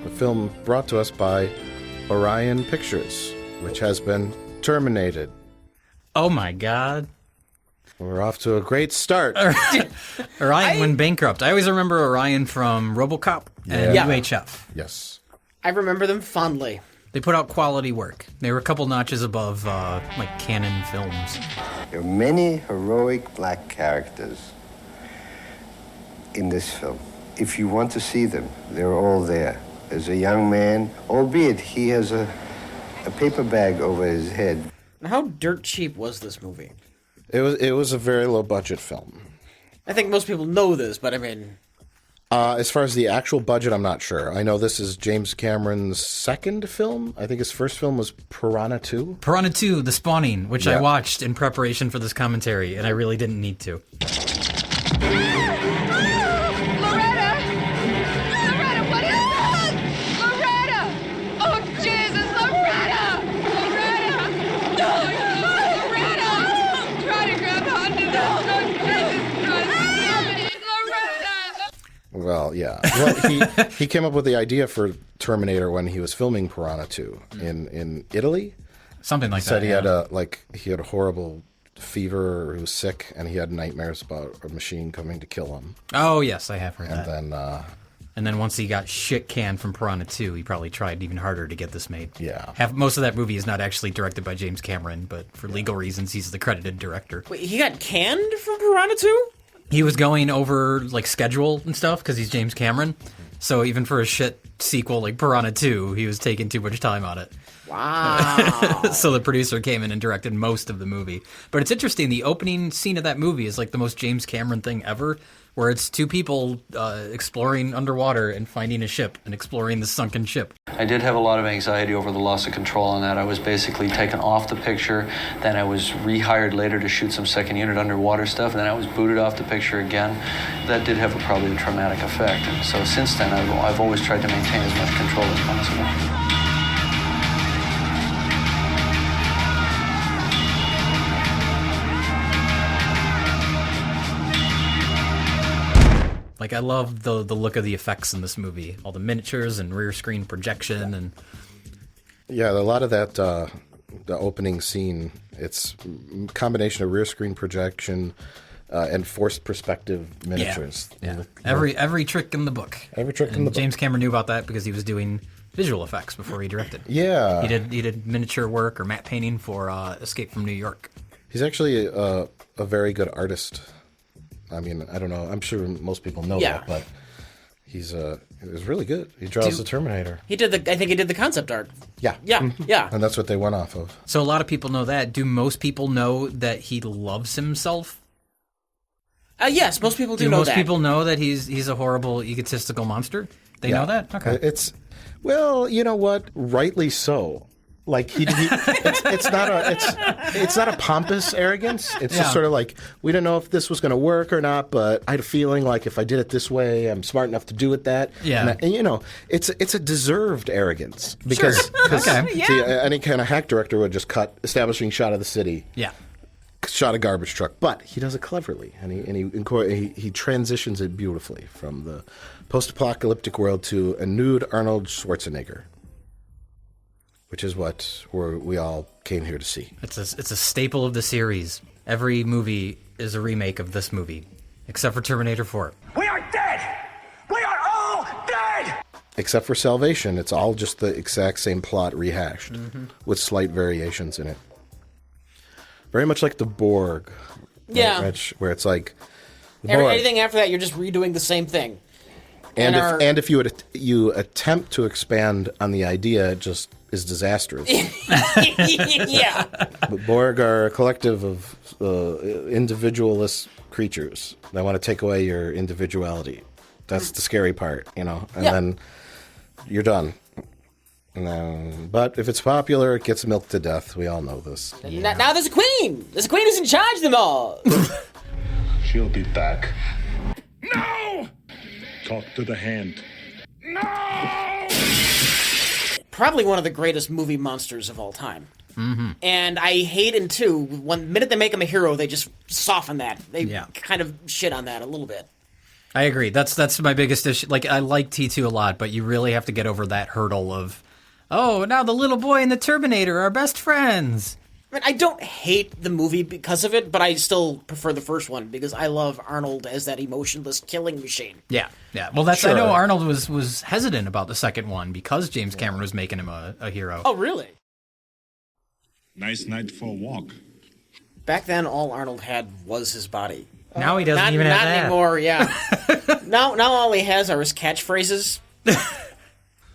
a film brought to us by Orion Pictures, which has been terminated. Oh my God. We're off to a great start. Orion went bankrupt. I always remember Orion from RoboCop and UHF. Yes. I remember them fondly. They put out quality work. They were a couple notches above, like, Canon films. There are many heroic black characters in this film. If you want to see them, they're all there. There's a young man, albeit he has a paper bag over his head. How dirt cheap was this movie? It was a very low budget film. I think most people know this, but I mean... As far as the actual budget, I'm not sure. I know this is James Cameron's second film. I think his first film was Piranha 2. Piranha 2, The Spawning, which I watched in preparation for this commentary, and I really didn't need to. Well, yeah. Well, he came up with the idea for Terminator when he was filming Piranha 2 in Italy. Something like he said that. He had a horrible fever, or he was sick, and he had nightmares about a machine coming to kill him. Oh yes, I have heard that. And then once he got shit canned from Piranha 2, he probably tried even harder to get this made. Yeah. Most of that movie is not actually directed by James Cameron, but for legal reasons, he's the credited director. Wait, he got canned from Piranha 2? He was going over, like, schedule and stuff, because he's James Cameron. So even for a shit sequel like Piranha 2, he was taking too much time on it. Wow. So the producer came in and directed most of the movie. But it's interesting, the opening scene of that movie is like the most James Cameron thing ever, where it's two people exploring underwater and finding a ship and exploring the sunken ship. I did have a lot of anxiety over the loss of control on that. I was basically taken off the picture, then I was rehired later to shoot some second unit underwater stuff, and then I was booted off the picture again. That did have probably a traumatic effect. And so since then, I've always tried to maintain as much control as possible. Like, I love the look of the effects in this movie. All the miniatures and rear screen projection and... Yeah, a lot of that, the opening scene, it's a combination of rear screen projection and forced perspective miniatures. Yeah. Every trick in the book. Every trick in the book. James Cameron knew about that because he was doing visual effects before he directed. Yeah. He did miniature work or matte painting for Escape from New York. He's actually a very good artist. I mean, I don't know. I'm sure most people know that, but he was really good. He draws the Terminator. I think he did the concept art. Yeah. Yeah, yeah. And that's what they went off of. So a lot of people know that. Do most people know that he loves himself? Yes, most people do know that. Do most people know that he's a horrible, egotistical monster? They know that? Okay. Well, you know what? Rightly so. Like it's not a pompous arrogance. It's just sort of like, we don't know if this was going to work or not, but I had a feeling like if I did it this way, I'm smart enough to do it that. Yeah, and you know, it's a deserved arrogance because Okay. See, any kind of hack director would just cut establishing shot of the city. Yeah. Shot a garbage truck, but he does it cleverly, and he transitions it beautifully from the post-apocalyptic world to a nude Arnold Schwarzenegger. Which is what we all came here to see. It's a staple of the series. Every movie is a remake of this movie, except for Terminator 4. We are dead! We are all dead! Except for Salvation, it's all just the exact same plot rehashed, with slight variations in it. Very much like the Borg. Yeah. Right, where it's like... Anything after that, you're just redoing the same thing. And if you attempt to expand on the idea, it just is disastrous. Yeah. But Borg are a collective of individualist creatures that want to take away your individuality. That's the scary part, you know? And then you're done. But if it's popular, it gets milked to death. We all know this. Now there's a queen! There's a queen who's in charge of them all! She'll be back. No! Talk to the hand. No! Probably one of the greatest movie monsters of all time. Mm-hmm. And I hate him too. One minute they make him a hero, they just soften that. They kind of shit on that a little bit. I agree. That's my biggest issue. Like, I like T2 a lot, but you really have to get over that hurdle of, oh, now the little boy and the Terminator are best friends. I mean, I don't hate the movie because of it, but I still prefer the first one because I love Arnold as that emotionless killing machine. Yeah. Well, that's Sure. I know Arnold was hesitant about the second one because James Cameron was making him a hero. Oh, really? Nice night for a walk. Back then, all Arnold had was his body. Now he doesn't Not, even have not that. anymore, yeah. now all he has are his catchphrases.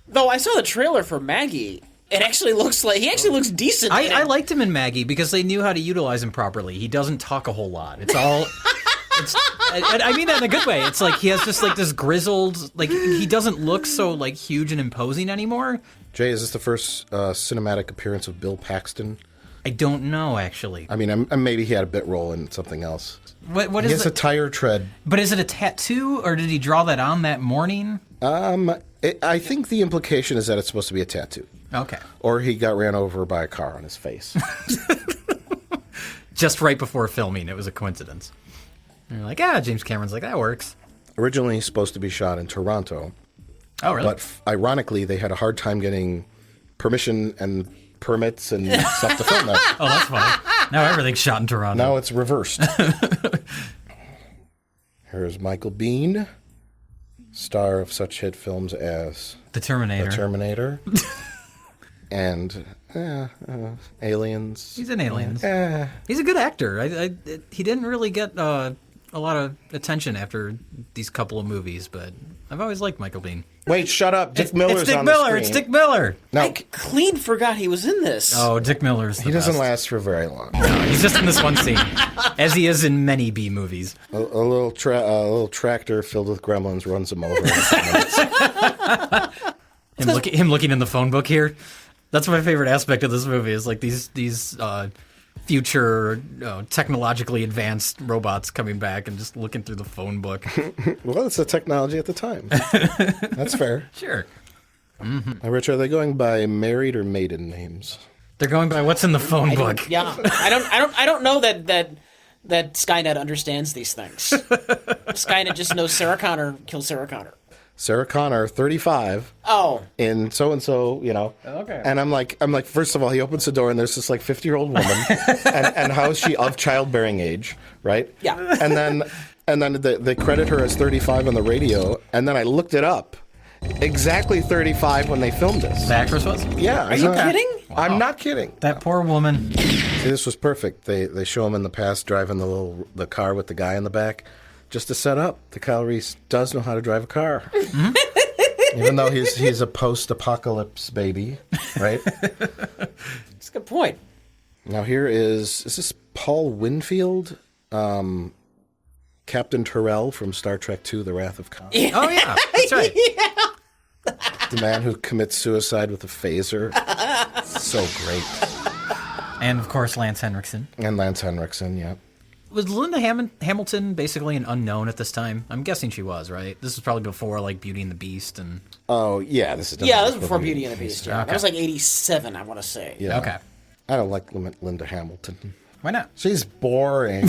Though I saw the trailer for Maggie. It actually looks like he actually looks decent. I liked him in Maggie because they knew how to utilize him properly. He doesn't talk a whole lot. It's all. I mean that in a good way. It's like he has just like this grizzled, like he doesn't look so like huge and imposing anymore. Jay, is this the first cinematic appearance of Bill Paxton? I don't know actually. I mean, maybe he had a bit role in something else. What He is has it? a tire tread. But is it a tattoo or did he draw that on that morning? I think the implication is that it's supposed to be a tattoo. Okay. Or he got ran over by a car on his face. Just right before filming, it was a coincidence. And you're like, James Cameron's like, that works. Originally supposed to be shot in Toronto, Oh, really? but ironically, they had a hard time getting permission and permits and stuff to film that. Oh, that's funny. Now everything's shot in Toronto. Now it's reversed. Here's Michael Biehn, star of such hit films as The Terminator. The Terminator and Aliens. He's in Aliens. Eh. He's a good actor. He didn't really get a lot of attention after these couple of movies, but I've always liked Michael Biehn. Wait, shut up. Dick Miller's It's Dick on Miller. the It's screen. Dick Miller. No, I clean forgot he was in this. Oh, Dick Miller's the he doesn't best. last for very long. He's just in this one scene, as he is in many B movies. A little tractor filled with gremlins runs him over. Him looking in the phone book here. That's my favorite aspect of this movie is like these future technologically advanced robots coming back and just looking through the phone book. Well, it's the technology at the time. That's fair. Sure. Now, Rich, are they going by married or maiden names? They're going by what's in the phone book. Yeah, I don't know that Skynet understands these things. Skynet just knows Sarah Connor killed Sarah Connor. Sarah Connor, 35, Oh, in so-and-so, Okay. And I'm like, first of all, he opens the door and there's this like 50-year-old woman, and how is she of childbearing age, right? Yeah. And then they credit her as 35 on the radio, and then I looked it up. Exactly 35 when they filmed this. The actress was? Yeah. are you kidding? I'm not kidding. That poor woman. See, this was perfect. They show him in the past driving the car with the guy in the back, just to set up that Kyle Reese does know how to drive a car, even though he's a post-apocalypse baby, right? That's a good point. Now here is this Paul Winfield, Captain Terrell from Star Trek II: The Wrath of Khan, Oh, yeah. That's right. the man who commits suicide with a phaser. So great. And, of course, Lance Henriksen. And Lance Henriksen, yeah. Was Linda Hamilton basically an unknown at this time? I'm guessing she was, right? This was probably before, like, Beauty and the Beast and... Oh, yeah, this is Yeah, that was before Beauty and the Beast. Yeah, Okay. that was like '87, I want to say. Yeah. Okay. I don't like Linda Hamilton. Why not? She's boring.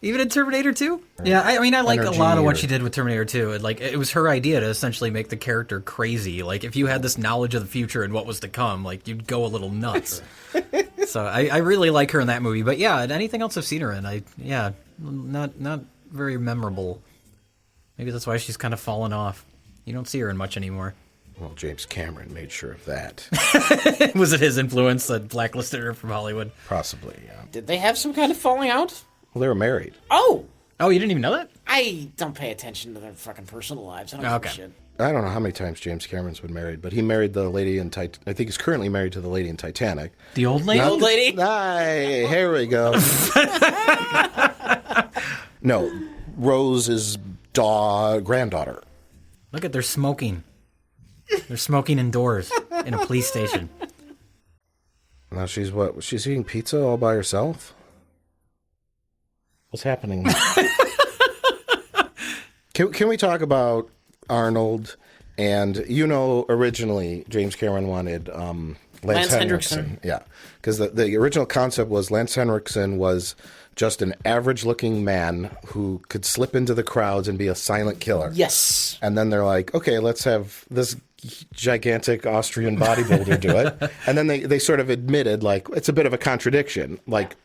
Even in Terminator 2? Yeah, I mean, I like a lot of what Energy she did with Terminator 2. It was her idea to essentially make the character crazy. Like, if you had this knowledge of the future and what was to come, like, you'd go a little nuts. So I really like her in that movie. But yeah, anything else I've seen her in, not very memorable. Maybe that's why she's kind of fallen off. You don't see her in much anymore. Well, James Cameron made sure of that. Was it his influence that blacklisted her from Hollywood? Possibly, yeah. Did they have some kind of falling out? Well, they were married. Oh, Oh, you didn't even know that? I don't pay attention to their fucking personal lives. I don't give Okay. a shit. I don't know how many times James Cameron's been married, but he married the lady in I think he's currently married to the lady in Titanic. The old lady? Old lady? Hey, here we go. No, Rose's granddaughter. Look at, they're smoking. They're smoking indoors in a police station. Now she's what? She's eating pizza all by herself? What's happening? Can we talk about Arnold? And originally James Cameron wanted Lance Henriksen. Henriksen. Yeah, because the original concept was Lance Henriksen was just an average-looking man who could slip into the crowds and be a silent killer. Yes. And then they're like, okay, let's have this gigantic Austrian bodybuilder do it. And then they sort of admitted, like, it's a bit of a contradiction. Like,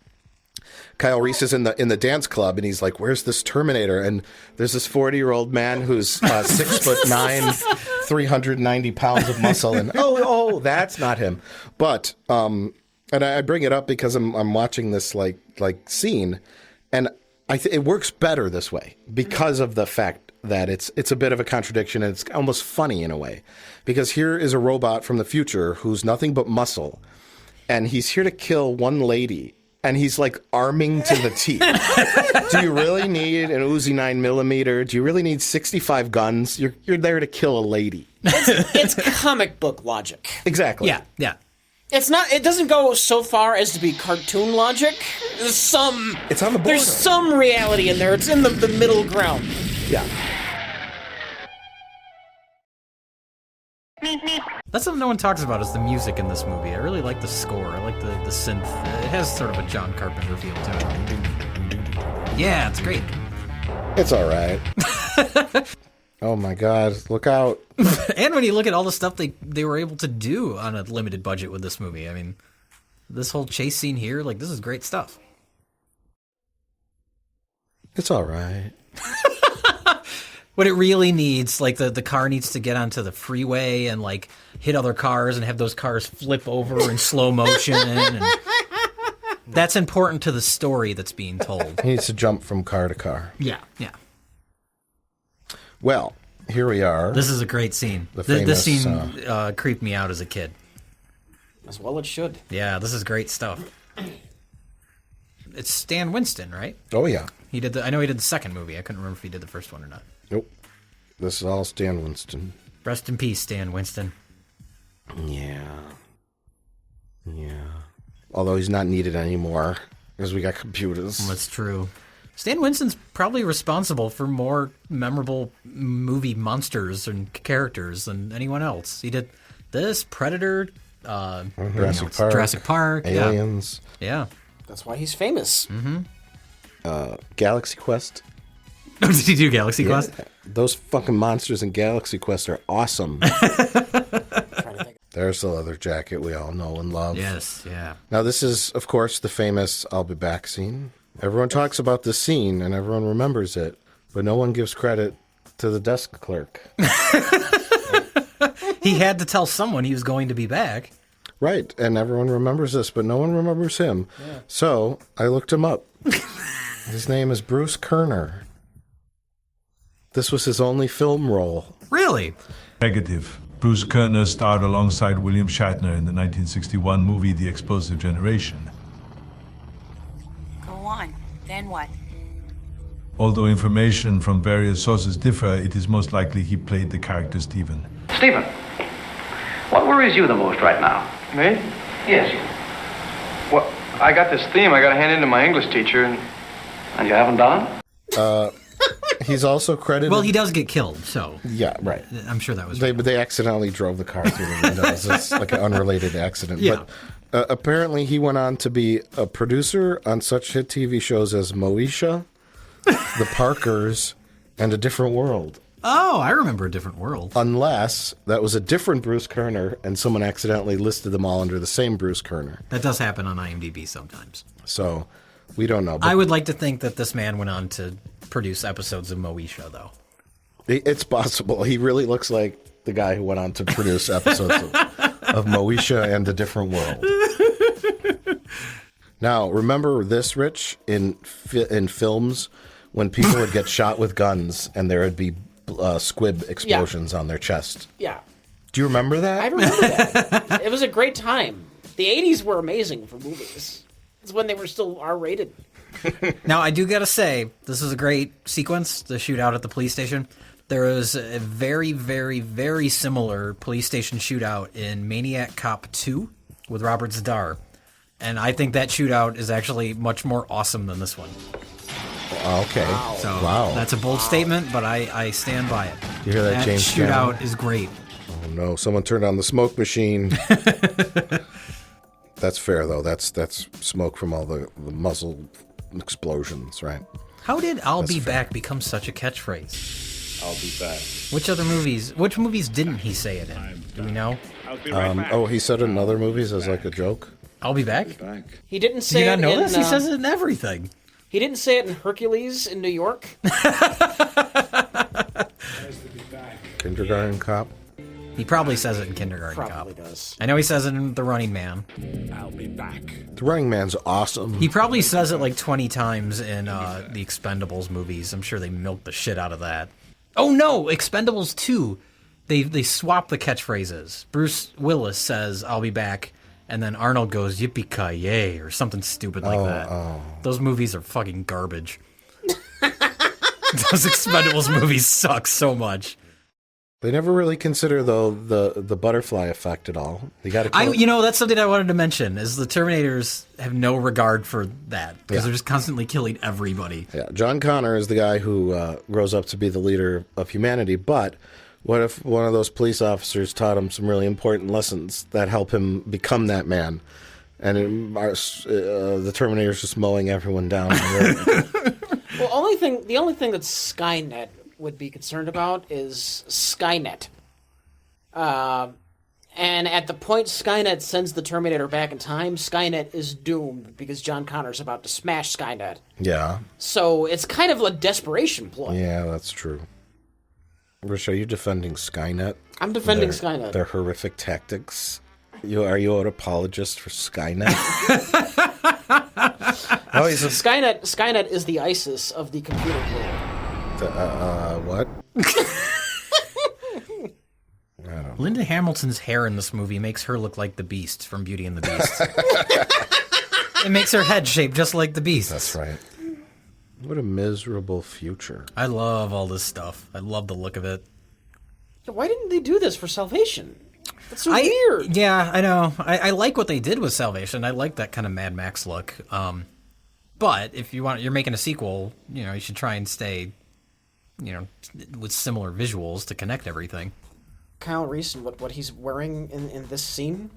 Kyle Reese is in the dance club, and he's like, where's this Terminator? And there's this 40-year-old man who's 6'9", 390 pounds of muscle, and oh, that's not him. But and I bring it up because I'm watching this like scene, and it works better this way because of the fact that it's a bit of a contradiction, and it's almost funny in a way, because here is a robot from the future who's nothing but muscle, and he's here to kill one lady. And he's like arming to the teeth. Do you really need an Uzi 9mm? Do you really need 65 guns? You're there to kill a lady. It's comic book logic. Exactly. Yeah. It's not. It doesn't go so far as to be cartoon logic. It's on the border. There's some reality in there. It's in the middle ground. Yeah. That's something no one talks about is the music in this movie. I really like the score. I like the synth. It has sort of a John Carpenter feel to it. Yeah, it's great. It's all right. Oh my God, look out. And when you look at all the stuff they were able to do on a limited budget with this movie, I mean, this whole chase scene here, like, this is great stuff. It's all right. What it really needs, like the car needs to get onto the freeway and like hit other cars and have those cars flip over in slow motion. And that's important to the story that's being told. He needs to jump from car to car. Yeah. Well, here we are. This is a great scene. This scene creeped me out as a kid. As well it should. Yeah, this is great stuff. It's Stan Winston, right? Oh, yeah. I know he did the second movie. I couldn't remember if he did the first one or not. Nope. This is all Stan Winston. Rest in peace, Stan Winston. Yeah. Although he's not needed anymore because we got computers. That's true. Stan Winston's probably responsible for more memorable movie monsters and characters than anyone else. He did this, Predator, Jurassic Park, Aliens. Yeah. That's why he's famous. Galaxy Quest. Did he do Galaxy Quest? Those fucking monsters in Galaxy Quest are awesome. There's the leather jacket we all know and love. Yes, yeah. Now, this is, of course, the famous I'll be back scene. Everyone talks about this scene, and everyone remembers it, but no one gives credit to the desk clerk. He had to tell someone he was going to be back. Right, and everyone remembers this, but no one remembers him. Yeah. So, I looked him up. His name is Bruce Kerner. This was his only film role. Really? Negative. Bruce Kerner starred alongside William Shatner in the 1961 movie The Explosive Generation. Go on. Then what? Although information from various sources differ, it is most likely he played the character Stephen. Stephen, what worries you the most right now? Me? Yes, you. Well, I got this theme I got to hand in to my English teacher, And you haven't done? He's also credited... Well, he does get killed, so... Yeah, right. I'm sure that was... They accidentally drove the car through the windows. It's like an unrelated accident. Yeah. But apparently he went on to be a producer on such hit TV shows as Moesha, The Parkers, and A Different World. Oh, I remember A Different World. Unless that was a different Bruce Kerner and someone accidentally listed them all under the same Bruce Kerner. That does happen on IMDb sometimes. So, we don't know. But I would like to think that this man went on to produce episodes of Moesha, though. It's possible. He really looks like the guy who went on to produce episodes of Moesha and A Different World. Now, remember this, Rich? In films, when people would get shot with guns and there would be squib explosions on their chest. Yeah. Do you remember that? I remember that. It was a great time. The 80s were amazing for movies. It's when they were still R-rated. Now, I do gotta say, this is a great sequence, the shootout at the police station. There was a very, very, very similar police station shootout in Maniac Cop 2 with Robert Z'Dar. And I think that shootout is actually much more awesome than this one. Okay. Wow. So that's a bold statement, but I stand by it. You hear that, James? Shootout is great. Oh no! Someone turned on the smoke machine. That's fair though. That's smoke from all the explosions, right? How did "I'll be back" become such a catchphrase? I'll be back. Which movies didn't he say it in? Do we know? I'll be right back. Oh, he said it in other movies as like a joke? I'll be back? He didn't say Do you it not know in, this? He says it in everything. He didn't say it in Hercules in New York. Kindergarten Cop? He probably says it in Kindergarten Cop. Probably does. I know he says it in The Running Man. I'll be back. The Running Man's awesome. He probably says it like 20 times in the Expendables movies. I'm sure they milked the shit out of that. Oh no, Expendables 2. They swap the catchphrases. Bruce Willis says, "I'll be back," and then Arnold goes, "Yippee-ki-yay," or something stupid like that. Those movies are fucking garbage. Those Expendables movies suck so much. They never really consider, though, the butterfly effect at all. They got to. That's something I wanted to mention. Is the Terminators have no regard for that because they're just constantly killing everybody. Yeah, John Connor is the guy who grows up to be the leader of humanity. But what if one of those police officers taught him some really important lessons that help him become that man? And the Terminator's just mowing everyone down. Well, the only thing that Skynet would be concerned about is Skynet. And at the point Skynet sends the Terminator back in time, Skynet is doomed because John Connor's about to smash Skynet. Yeah. So it's kind of a desperation ploy. Yeah, that's true. Rich, are you defending Skynet? I'm defending Skynet. Their horrific tactics. Are you an apologist for Skynet? Skynet is the ISIS of the computer world. What? Linda Hamilton's hair in this movie makes her look like the Beast from Beauty and the Beast. It makes her head shaped just like the Beast. That's right. What a miserable future. I love all this stuff. I love the look of it. Why didn't they do this for Salvation? That's so weird. Yeah, I know. I like what they did with Salvation. I like that kind of Mad Max look. But if you're making a sequel, you should try and stay, with similar visuals to connect everything. Kyle Reese and what he's wearing in this scene,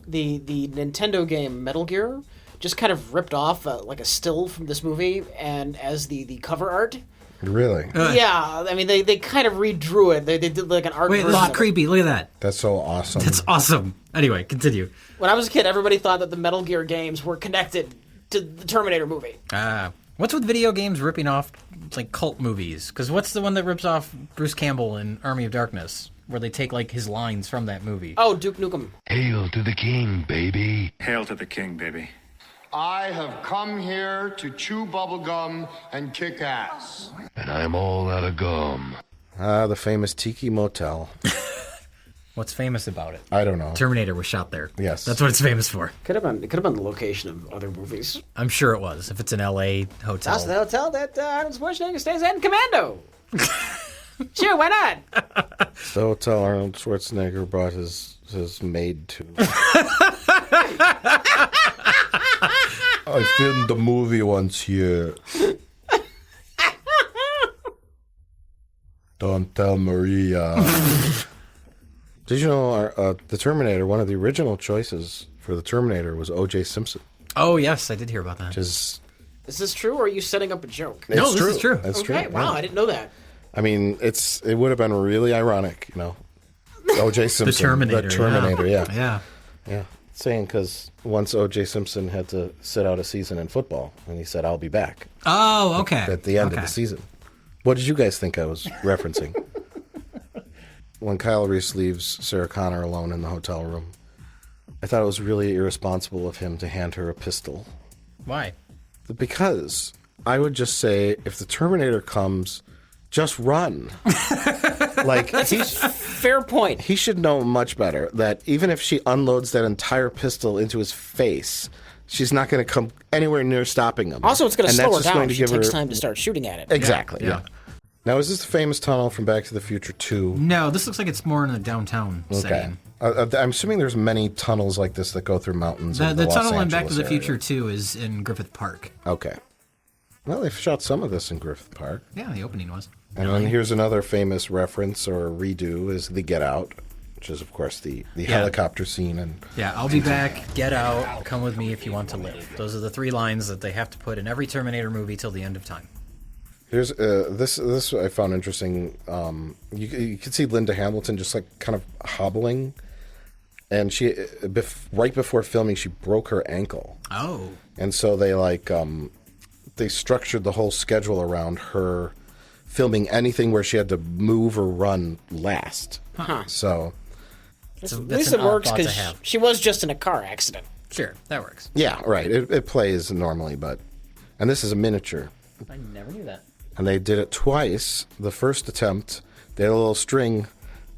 the Nintendo game Metal Gear just kind of ripped off like a still from this movie and as the cover art. Really? Yeah, I mean they kind of redrew it. They did like an art. Wait, version that's of creepy. Look at that. That's so awesome. That's awesome. Anyway, continue. When I was a kid, everybody thought that the Metal Gear games were connected to the Terminator movie. What's with video games ripping off like cult movies? Because what's the one that rips off Bruce Campbell in Army of Darkness, where they take like his lines from that movie? Oh, Duke Nukem. Hail to the king, baby. Hail to the king, baby. I have come here to chew bubblegum and kick ass. And I'm all out of gum. The famous Tiki Motel. What's famous about it? I don't know. Terminator was shot there. Yes. That's what it's famous for. It could have been the location of other movies. I'm sure it was. If it's an LA hotel. That's the hotel that Arnold Schwarzenegger stays at in Commando. Sure, why not? The hotel Arnold Schwarzenegger brought his maid to. I filmed the movie once here. Don't tell Maria. Did you know the Terminator, one of the original choices for the Terminator was O.J. Simpson? Oh, yes, I did hear about that. Is this true, or are you setting up a joke? No, this is true. It's okay, true. wow, Yeah. I didn't know that. I mean, it would have been really ironic, O.J. Simpson. The Terminator. The Terminator, yeah. Yeah. Saying because once O.J. Simpson had to sit out a season in football, and he said, "I'll be back." Oh, okay. At the end of the season. What did you guys think I was referencing? When Kyle Reese leaves Sarah Connor alone in the hotel room, I thought it was really irresponsible of him to hand her a pistol. Why? Because I would just say, if the Terminator comes, just run. That's a fair point. He should know much better that even if she unloads that entire pistol into his face, she's not going to come anywhere near stopping him. Also, it's going to slow her down. She takes her time to start shooting at it. Exactly. Yeah. Now, is this the famous tunnel from Back to the Future 2? No, this looks like it's more in a downtown setting. I'm assuming there's many tunnels like this that go through mountains. The Los tunnel in Back to Angeles the area. Future 2 is in Griffith Park. Okay. Well, they've shot some of this in Griffith Park. Yeah, the opening was. And then here's another famous reference or redo is the Get Out, which is, of course, the helicopter scene. And Yeah, I'll be back, get out, come with me if you want to live. Those are the 3 lines that they have to put in every Terminator movie till the end of time. Here's this I found interesting. You could see Linda Hamilton just like kind of hobbling, and she right before filming she broke her ankle. Oh, and so they structured the whole schedule around her filming anything where she had to move or run last. So at least it works because she was just in a car accident. Sure, that works. Yeah, right. It plays normally, and this is a miniature. I never knew that. And they did it twice. The first attempt, they had a little string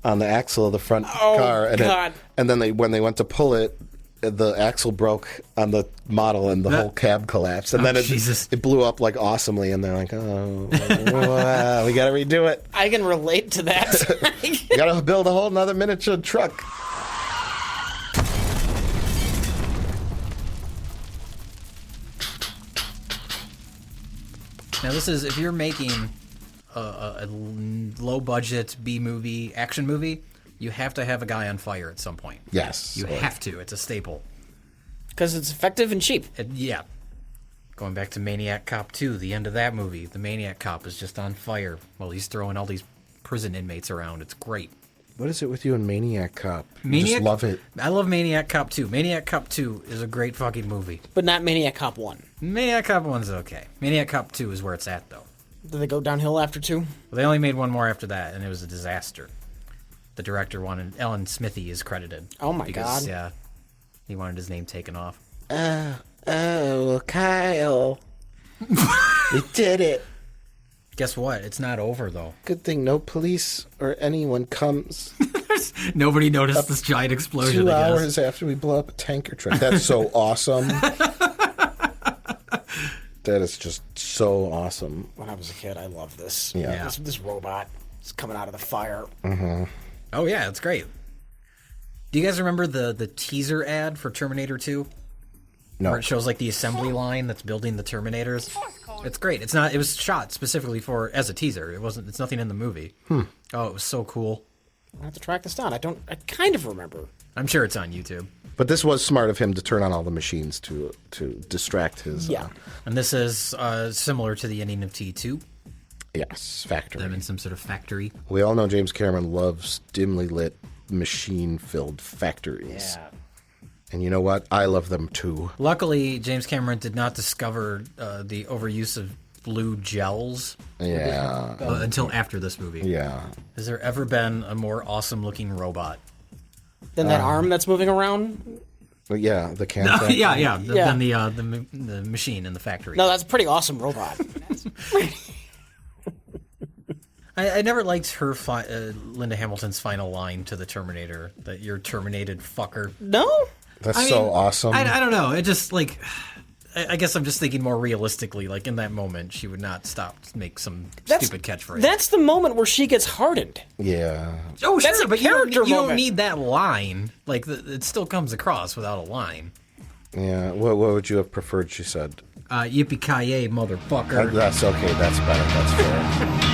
on the axle of the front car, and then when they went to pull it, the axle broke on the model and the whole cab collapsed. And then it blew up like awesomely, and they're like, oh, wow, we got to redo it. I can relate to that. We got to build a whole nother miniature truck. Now this is, if you're making a low-budget B-movie, action movie, you have to have a guy on fire at some point. Yes. You have to. It's a staple. Because it's effective and cheap. Yeah. Going back to Maniac Cop 2, the end of that movie, the Maniac Cop is just on fire while he's throwing all these prison inmates around. It's great. What is it with you and Maniac Cop? I just love it. I love Maniac Cop 2. Maniac Cop 2 is a great fucking movie. But not Maniac Cop 1. Maniac Cop 1's okay. Maniac Cop 2 is where it's at, though. Did they go downhill after 2? Well, they only made one more after that, and it was a disaster. The director wanted... Ellen Smithy is credited. Oh, my God. Yeah, he wanted his name taken off. Kyle. We did it. Guess what? It's not over, though. Good thing no police or anyone comes. Nobody noticed this giant explosion. 2 hours after we blow up a tanker truck. That's so awesome. That is just so awesome. When I was a kid, I loved this. Yeah. This robot is coming out of the fire. Mm-hmm. Oh, yeah, it's great. Do you guys remember the teaser ad for Terminator 2? No. Where it shows like the assembly line that's building the Terminators. It's great. It's not. It was shot specifically as a teaser. It wasn't. It's nothing in the movie. Oh, it was so cool. I have to track this down. I kind of remember. I'm sure it's on YouTube. But this was smart of him to turn on all the machines to distract his. Yeah. And this is similar to the ending of T2. Yes, factory. Them in some sort of factory. We all know James Cameron loves dimly lit, machine-filled factories. Yeah. And you know what? I love them too. Luckily, James Cameron did not discover the overuse of blue gels. Yeah. Until after this movie. Yeah. Has there ever been a more awesome-looking robot? Than that arm that's moving around? Yeah, the can. Yeah. Than the machine in the factory. No, that's a pretty awesome robot. I never liked her, Linda Hamilton's final line to the Terminator, that you're terminated, fucker. No? That's so awesome. I don't know. It just, like, I guess I'm just thinking more realistically. Like, in that moment, she would not stop to make some stupid catchphrase. That's the moment where she gets hardened. Yeah. Oh, That's sure, a but character you don't moment. need that line. Like, it still comes across without a line. Yeah. What would you have preferred, she said? Yippee-ki-yay, motherfucker. That's okay. That's better. That's fair.